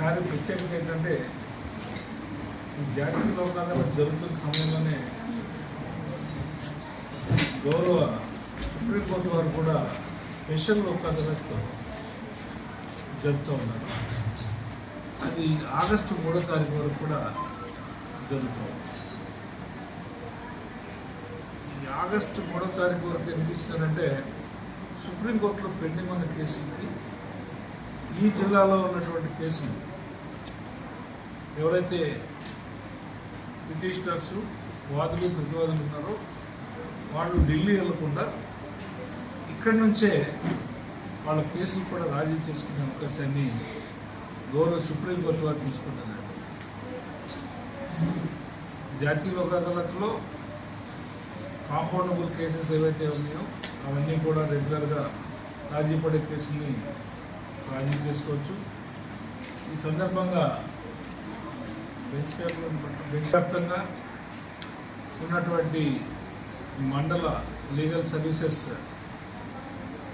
ఈసారి ప్రత్యేకత ఏంటంటే ఈ జాతీయ లోక్ అదాలత్ జరుగుతున్న సమయంలోనే గౌరవ సుప్రీంకోర్టు వారు కూడా స్పెషల్ లోక్ అదాలత్ జరుపుతూ ఉన్నారు. అది ఆగస్టు 3వ తారీఖు వరకు కూడా జరుగుతుంది. ఈ ఆగస్టు 3వ తారీఖు వరకు ఎందుకు ఇచ్చినారంటే సుప్రీంకోర్టులో పెండింగ్ ఉన్న కేసులకి ఈ జిల్లాలో ఉన్నటువంటి కేసులు ఎవరైతే పిటిషనర్స్ వాదులు ప్రతివాదులు ఉన్నారో వాళ్ళు ఢిల్లీ వెళ్లకుండా ఇక్కడి నుంచే వాళ్ళ కేసులు కూడా రాజీ చేసుకునే అవకాశాన్ని గౌరవ సుప్రీంకోర్టు వారు తీసుకుంటున్నారు. జాతీయ లోక్ అదాలత్లో కాంపౌండబుల్ కేసెస్ ఏవైతే ఉన్నాయో అవన్నీ కూడా రెగ్యులర్గా రాజీ పడే కేసుల్ని రాజీ చేసుకోవచ్చు. ఈ సందర్భంగా బెంచ్ వ్యాప్తంగా ఉన్నటువంటి మండల లీగల్ సర్వీసెస్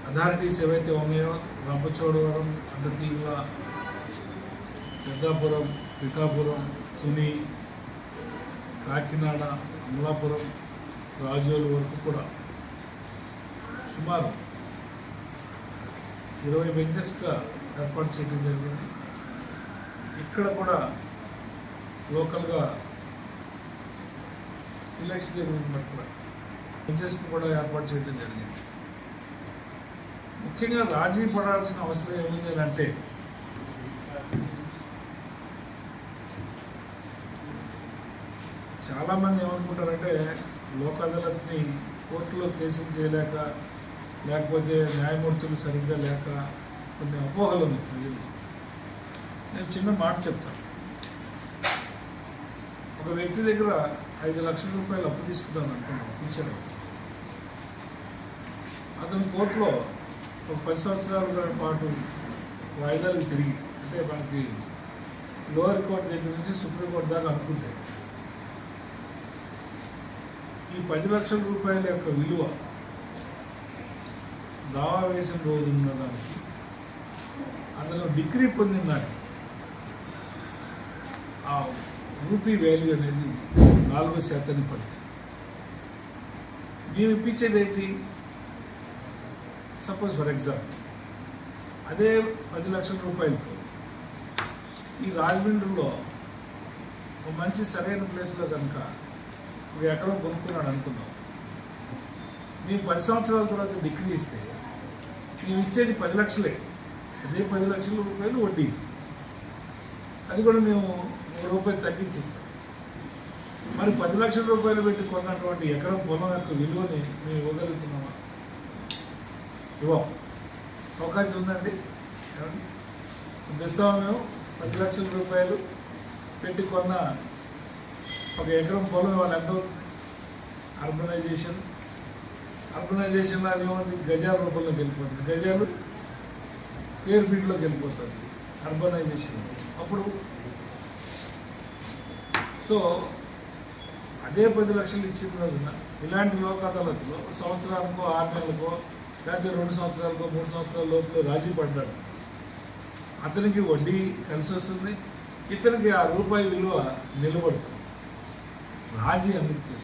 అథారిటీస్ ఏవైతే ఉన్నాయో రంపచోడవరం, అడ్డతీగల, పెద్దాపురం, పిఠాపురం, తుని, కాకినాడ, అమలాపురం, రాజోలు వరకు కూడా సుమారు 20 బెంచెస్గా ఏర్పాటు చేయడం జరిగింది. ఇక్కడ కూడా లోకల్గా సిలెక్షన్ జరిగినట్టు బెంచెస్ని కూడా ఏర్పాటు చేయడం జరిగింది. ముఖ్యంగా రాజీ పడాల్సిన అవసరం ఏముంది అని అంటే చాలామంది ఏమనుకుంటారంటే లోక్ అదాలత్ని కోర్టులో కేసులు చేయలేక లేకపోతే న్యాయమూర్తులు సరిగ్గా లేక కొన్ని అపోహలు ఉన్నాయి ప్రజలు. నేను చిన్న మాట చెప్తాను. ఒక వ్యక్తి దగ్గర 5 లక్షల రూపాయలు అప్పు తీసుకుంటాను అనుకున్నాను ఇచ్చాను. అతను కోర్టులో ఒక 10 సంవత్సరాల పాటు వాయిదాలు తిరిగి అంటే మనకి లోయర్ కోర్టు దగ్గర నుంచి సుప్రీంకోర్టు దాకా అనుకుంటే ఈ 10 లక్షల రూపాయల యొక్క విలువ దావా వేసిన రోజు ఉన్నదానికి అతను డిగ్రీ పొందిన నాటికి ఆ రూపీ వాల్యూ అనేది 4% పడింది. మేము ఇప్పించేది ఏంటి? సపోజ్ ఫర్ ఎగ్జాంపుల్ అదే 10 లక్షల రూపాయలతో ఈ రాజమండ్రిలో ఒక మంచి సరైన ప్లేస్లో కనుక ఒక ఎకరం కొనుక్కున్నాడు అనుకుందాం. మేము 10 సంవత్సరాల తర్వాత డిగ్రీ ఇస్తే మేము ఇచ్చేది 10 లక్షలే. అదే 10 లక్షల రూపాయలు వడ్డీ, అది కూడా మేము ₹1 తగ్గించిస్తాం. మరి 10 లక్షల రూపాయలు పెట్టి కొన్నటువంటి ఎకరం పొలం యొక్క విలువని మేము ఇవ్వగలుగుతున్నామా? ఇవ్వం. అవకాశం ఉందండి? ఇస్తామా? మేము 10 లక్షల రూపాయలు పెట్టి కొన్న ఒక ఎకరం పొలం ఇవాళ ఎంత అవుతుంది? అర్బనైజేషన్లో అది ఏముంది? గజాల రూపంలోకి వెళ్ళిపోతుంది. గజాలు స్క్వేర్ ఫీట్లోకి వెళ్ళిపోతుంది అర్బనైజేషన్. అప్పుడు సో అదే 10 లక్షలు ఇచ్చిన రోజున ఇలాంటి లోక్ అదాలత్లో సంవత్సరానికో 6 నెలలకో లేకపోతే 2 సంవత్సరాలకో 3 సంవత్సరాల లోపల రాజీ పడ్డాడు. అతనికి వడ్డీ కలిసి వస్తుంది, ఇతనికి ఆ రూపాయి విలువ నిలబడుతుంది. రాజీ అందుకు